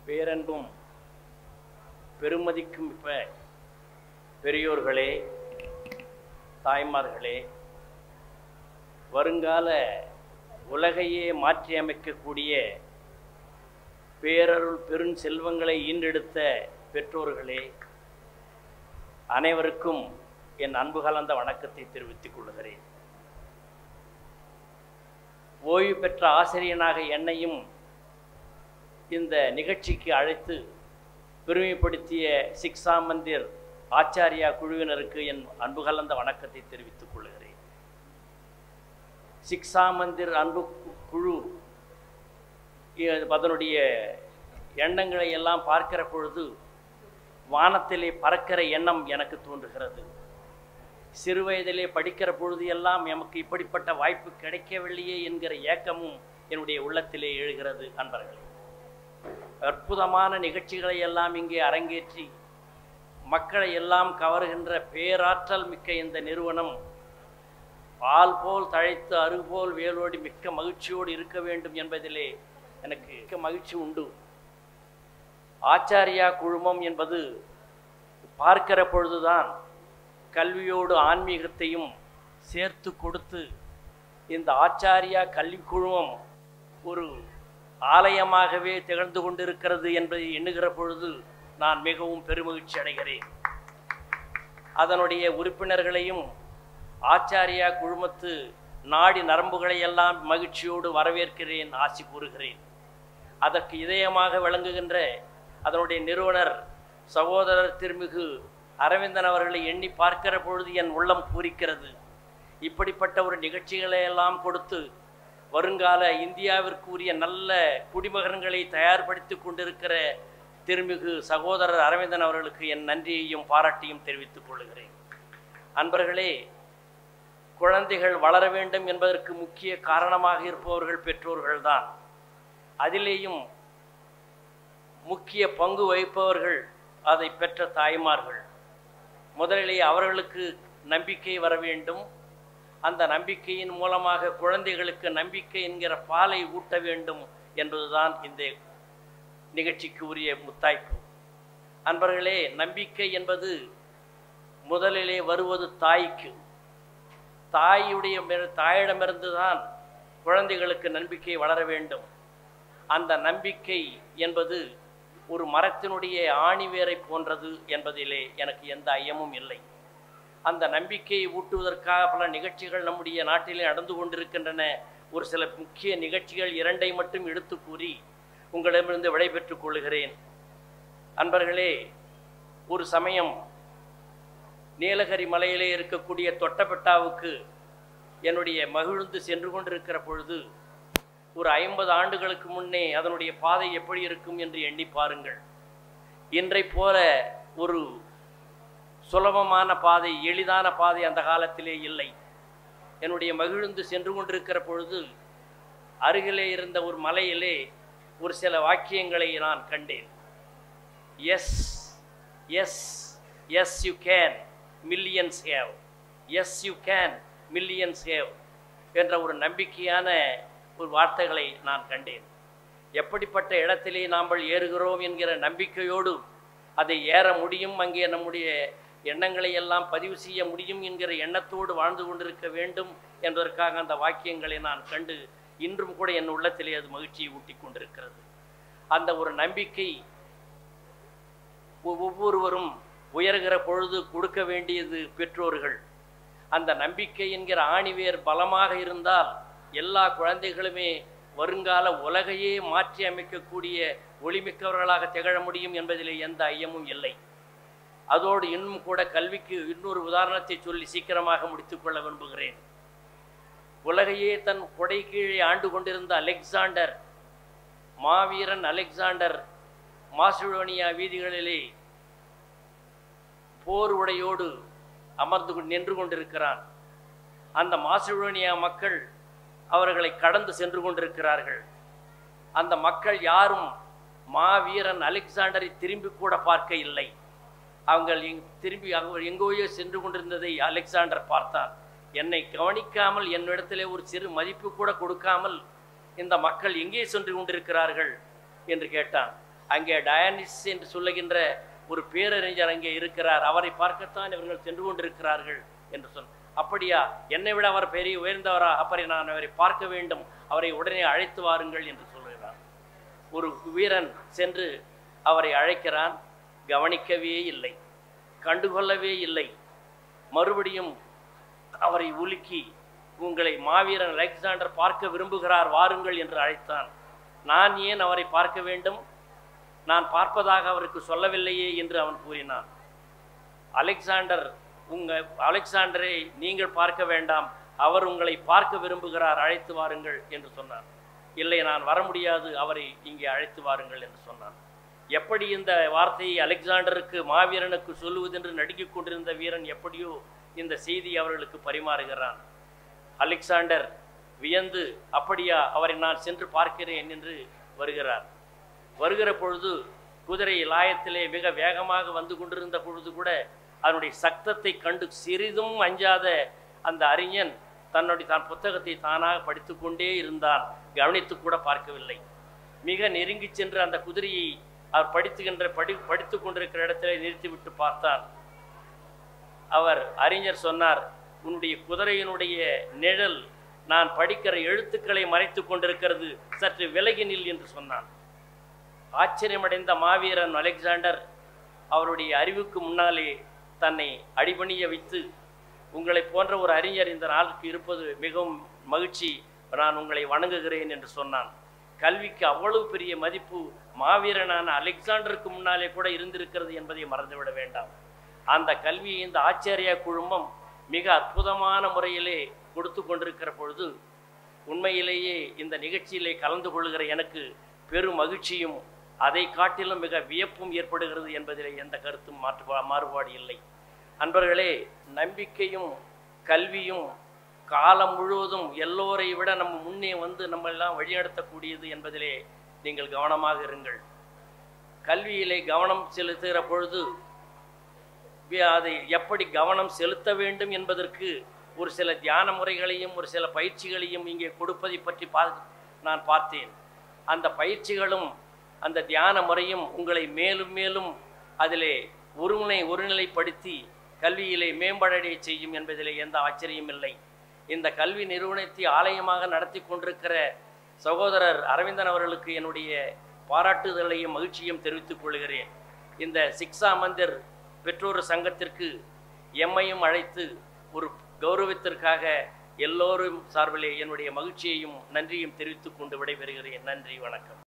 பேரன்பும் பெருமதிக்கும் பெரியோர்களே, தாய்மார்களே, வருங்கால உலகையே மாற்றியமைக்கக்கூடிய பேரருள் பெருஞ்செல்வங்களை ஈன்றெடுத்த பெற்றோர்களே, அனைவருக்கும் என் அன்பு கலந்த வணக்கத்தை தெரிவித்துக் கொள்கிறேன். ஓய்வு பெற்ற ஆசிரியனாக என்னையும் இந்த நிகழ்ச்சிக்கு அழைத்து பெருமைப்படுத்திய சிக்ஷா மந்திர் ஆச்சாரியா குழுவினருக்கு என் அன்பு கலந்த வணக்கத்தை தெரிவித்துக் கொள்கிறேன். சிக்ஷா மந்திர் அன்பு குழு அதனுடைய எண்ணங்களை எல்லாம் பார்க்கிற பொழுது வானத்திலே பறக்கிற எண்ணம் எனக்கு தோன்றுகிறது. சிறு வயதிலே படிக்கிற பொழுது எல்லாம் எமக்கு இப்படிப்பட்ட வாய்ப்பு கிடைக்கவில்லையே என்கிற ஏக்கமும் என்னுடைய உள்ளத்திலே எழுகிறது. அன்பர்களே, அற்புதமான நிகழ்ச்சிகளை எல்லாம் இங்கே அரங்கேற்றி மக்களை எல்லாம் கவருகின்ற பேராற்றல் மிக்க இந்த நிறுவனம் பால் போல் தழைத்து அருகோல் வேலோடி மிக்க மகிழ்ச்சியோடு இருக்க வேண்டும் என்பதிலே எனக்கு மிக்க மகிழ்ச்சி உண்டு. ஆச்சாரியா குழுமம் என்பது பார்க்கிற பொழுதுதான் கல்வியோடு ஆன்மீகத்தையும் சேர்த்து கொடுத்து இந்த ஆச்சாரியா கல்வி குழுமம் ஒரு ஆலயமாகவே திகழ்ந்து கொண்டிருக்கிறது என்பதை எண்ணுகிற பொழுது நான் மிகவும் பெருமகிழ்ச்சி அடைகிறேன். அதனுடைய உறுப்பினர்களையும் ஆச்சாரியா குழுமத்து நாடி நரம்புகளை எல்லாம் மகிழ்ச்சியோடு வரவேற்கிறேன், ஆசி கூறுகிறேன். அதற்கு இதயமாக விளங்குகின்ற அதனுடைய நிறுவனர் சகோதரர் திருமிகு அரவிந்தன் அவர்களை எண்ணி பார்க்கிற பொழுது என் உள்ளம் பூரிக்கிறது. இப்படிப்பட்ட ஒரு நிகழ்ச்சிகளை எல்லாம் கொடுத்து வருங்கால இந்தியாவிற்கு உரிய நல்ல குடிமகன்களை தயார்படுத்தி கொண்டிருக்கிற திருமிகு சகோதரர் அரவிந்தன் அவர்களுக்கு என் நன்றியையும் பாராட்டியும் தெரிவித்துக் கொள்கிறேன். அன்பர்களே, குழந்தைகள் வளர வேண்டும் என்பதற்கு முக்கிய காரணமாக இருப்பவர்கள் பெற்றோர்கள்தான். அதிலேயும் முக்கிய பங்கு வகிப்பவர்கள் அதை பெற்ற தாய்மார்கள். முதலிலே அவர்களுக்கு நம்பிக்கை வர வேண்டும். அந்த நம்பிக்கையின் மூலமாக குழந்தைகளுக்கு நம்பிக்கை என்கிற பாலை ஊட்ட வேண்டும் என்பதுதான் இந்த நிகழ்ச்சிக்கு உரிய முத்தாய்ப்பு. அன்பர்களே, நம்பிக்கை என்பது முதலிலே வருவது தாய்க்கு. தாயிடமிருந்து தான் குழந்தைகளுக்கு நம்பிக்கை வளர வேண்டும். அந்த நம்பிக்கை என்பது ஒரு மரத்தினுடைய ஆணிவேரை போன்றது என்பதிலே எனக்கு எந்த ஐயமும் இல்லை. அந்த நம்பிக்கையை ஊட்டுவதற்காக பல நிகழ்ச்சிகள் நம்முடைய நாட்டிலே நடந்து கொண்டிருக்கின்றன. ஒரு சில முக்கிய நிகழ்ச்சிகள் இரண்டை மட்டும் எடுத்து கூறி உங்களிடமிருந்து விடைபெற்றுக் கொள்கிறேன். அன்பர்களே, ஒரு சமயம் நீலகிரி மலையிலே இருக்கக்கூடிய தொட்டபெட்டாவுக்கு என்னுடைய மகிழ்ந்து சென்று கொண்டிருக்கிற பொழுது ஒரு 50 ஆண்டுகளுக்கு முன்னே அதனுடைய பாதை எப்படி இருக்கும் என்று எண்ணி பாருங்கள். இன்றை போல ஒரு சுலபமான பாதை, எளிதான பாதை அந்த காலத்திலே இல்லை. என்னுடைய மகிழ்ந்து சென்று கொண்டிருக்கிற பொழுது அருகிலே இருந்த ஒரு மலையிலே ஒரு சில வாக்கியங்களை நான் கண்டேன். Yes yes yes you can, millions have. Yes you can, millions have என்ற ஒரு நம்பிக்கையான ஒரு வார்த்தைகளை நான் கண்டேன். எப்படிப்பட்ட இடத்திலே நாம் ஏறுகிறோம் என்கிற நம்பிக்கையோடு அதை ஏற முடியும், அங்கே நம்முடைய எண்ணங்களை எல்லாம் பதிவு செய்ய முடியும் என்கிற எண்ணத்தோடு வாழ்ந்து கொண்டிருக்க வேண்டும் என்பதற்காக அந்த வாக்கியங்களை நான் கண்டு இன்றும் கூட என் உள்ளத்திலே அது மகிழ்ச்சியை ஊட்டி கொண்டிருக்கிறது. அந்த ஒரு நம்பிக்கை ஒவ்வொருவரும் உயர்கிற பொழுது கொடுக்க வேண்டியது பெற்றோர்கள். அந்த நம்பிக்கை என்கிற ஆணிவேர் பலமாக இருந்தால் எல்லா குழந்தைகளுமே வருங்கால உலகையே மாற்றி அமைக்கக்கூடிய ஒளிமிக்கவர்களாக திகழ முடியும் என்பதிலே எந்த ஐயமும் இல்லை. அதோடு இன்னும் கூட கல்விக்கு இன்னொரு உதாரணத்தை சொல்லி சீக்கிரமாக முடித்துக்கொள்ள விரும்புகிறேன். உலகையே தன் கொடை கீழே ஆண்டு கொண்டிருந்த அலெக்சாண்டர், மாவீரன் அலெக்சாண்டர் மாசிடோனியா வீதிகளிலே போர் உடையோடு நின்று கொண்டிருக்கிறான். அந்த மாசிடோனியா மக்கள் அவர்களை கடந்து சென்று கொண்டிருக்கிறார்கள். அந்த மக்கள் யாரும் மாவீரன் அலெக்சாண்டரை திரும்பி கூட பார்க்க இல்லை. அவங்கள் திரும்பி எங்கோயோ சென்று கொண்டிருந்ததை அலெக்சாண்டர் பார்த்தான். என்னை கவனிக்காமல், என்னிடத்திலே ஒரு சிறு மதிப்பு கூட கொடுக்காமல் இந்த மக்கள் எங்கே சென்று கொண்டிருக்கிறார்கள் என்று கேட்டான். அங்கே டயானிஸ் என்று சொல்லுகின்ற ஒரு பேரறிஞர் அங்கே இருக்கிறார், அவரை பார்க்கத்தான் இவர்கள் சென்று கொண்டிருக்கிறார்கள் என்று சொன்ன. அப்படியா, என்னை விட அவர் பெரிய உயர்ந்தவரா? அப்படி நான் அவரை பார்க்க வேண்டும், அவரை உடனே அழைத்து வாருங்கள் என்று சொல்லுகிறார். ஒரு வீரன் சென்று அவரை அழைக்கிறான், கவனிக்கவே இல்லை, கண்டுகொள்ளவே இல்லை. மறுபடியும் அவரை உலுக்கி, உங்களை மாவீரன் அலெக்சாண்டர் பார்க்க விரும்புகிறார், வாருங்கள் என்று அழைத்தான். நான் ஏன் அவரை பார்க்க வேண்டும்? நான் பார்ப்பதாக அவருக்கு சொல்லவில்லையே என்று அவன் கூறினான். அலெக்சாண்டரை நீங்கள் பார்க்க வேண்டாம், அவர் உங்களை பார்க்க விரும்புகிறார், அழைத்து வாருங்கள் என்று சொன்னான். இல்லை, நான் வர முடியாது, அவரை இங்கே அழைத்து வாருங்கள் என்று சொன்னான். எப்படி இந்த வார்த்தையை அலெக்சாண்டருக்கு, மாவீரனுக்கு சொல்லுவதென்று நடுங்கிக் கொண்டிருந்த வீரன் எப்படியோ இந்த செய்தி அவர்களுக்கு பரிமாறுகிறான். அலெக்சாண்டர் வியந்து, அப்படியா, அவரை நான் சென்று பார்க்கிறேன் என்று வருகிறார். வருகிற பொழுது குதிரை லாயத்திலே மிக வேகமாக வந்து கொண்டிருந்த பொழுது கூட அதனுடைய சத்தத்தை கண்டு சிறிதும் அஞ்சாத அந்த அறிஞன் தான் புத்தகத்தை தானாக படித்து கொண்டே இருந்தான், கவனித்து கூட பார்க்கவில்லை. மிக நெருங்கி சென்று அந்த குதிரையை அவர் படித்து கொண்டிருக்கிற இடத்திலே நிறுத்திவிட்டு பார்த்தான். அறிஞர் சொன்னார், உன்னுடைய குதிரையினுடைய நிழல் நான் படிக்கிற எழுத்துக்களை மறைத்து கொண்டிருக்கிறது, சற்று விலகி நில் என்று சொன்னான். ஆச்சரியமடைந்த மாவீரன் அலெக்சாண்டர் அவருடைய அறிவுக்கு முன்னாலே தன்னை அடிபணிய வைத்து, உங்களை போன்ற ஒரு அறிஞர் இந்த நாளுக்கு இருப்பது மிகவும் மகிழ்ச்சி, நான் உங்களை வணங்குகிறேன் என்று சொன்னான். கல்விக்கு அவ்வளவு பெரிய மதிப்பு மாவீரனான அலெக்சாண்டருக்கு முன்னாலே கூட இருந்திருக்கிறது என்பதை மறந்துவிட வேண்டாம். அந்த கல்வியை இந்த ஆச்சாரியா குழுமம் மிக அற்புதமான முறையிலே கொடுத்து கொண்டிருக்கிற பொழுது உண்மையிலேயே இந்த நிகழ்ச்சியிலே கலந்து கொள்கிற எனக்கு பெரும் மகிழ்ச்சியும் அதை காட்டிலும் மிக வியப்பும் ஏற்படுகிறது என்பதிலே எந்த கருத்தும் மாறுபாடு இல்லை. அன்பர்களே, நம்பிக்கையும் கல்வியும் காலம் முழுவதும் எல்லோரை விட நம்ம முன்னே வந்து நம்ம எல்லாம் வழிநடத்தக்கூடியது என்பதிலே நீங்கள் கவனமாக இருங்கள். கல்வியிலே கவனம் செலுத்துகிற பொழுது அதை எப்படி கவனம் செலுத்த வேண்டும் என்பதற்கு ஒரு சில தியான முறைகளையும் ஒரு சில பயிற்சிகளையும் இங்கே கொடுப்பதை பற்றி நான் பார்த்தேன். அந்த பயிற்சிகளும் அந்த தியான முறையும் உங்களை மேலும் மேலும் அதிலே ஒருநிலைப்படுத்தி கல்வியிலே மேம்படைய செய்யும் என்பதிலே எந்த ஆச்சரியம் இல்லை. இந்த கல்வி நிறுவனத்தை ஆலயமாக நடத்தி கொண்டிருக்கிற சகோதரர் அரவிந்தன் அவர்களுக்கு என்னுடைய பாராட்டுதலையும் மகிழ்ச்சியும் தெரிவித்துக் கொள்கிறேன். இந்த சிக்ஷா மந்திர் பெற்றோர் சங்கத்திற்கு எம்மையும் அழைத்து ஒரு கௌரவத்திற்காக எல்லோரும் சார்பிலே என்னுடைய மகிழ்ச்சியையும் நன்றியும் தெரிவித்துக் கொண்டு விடைபெறுகிறேன். நன்றி, வணக்கம்.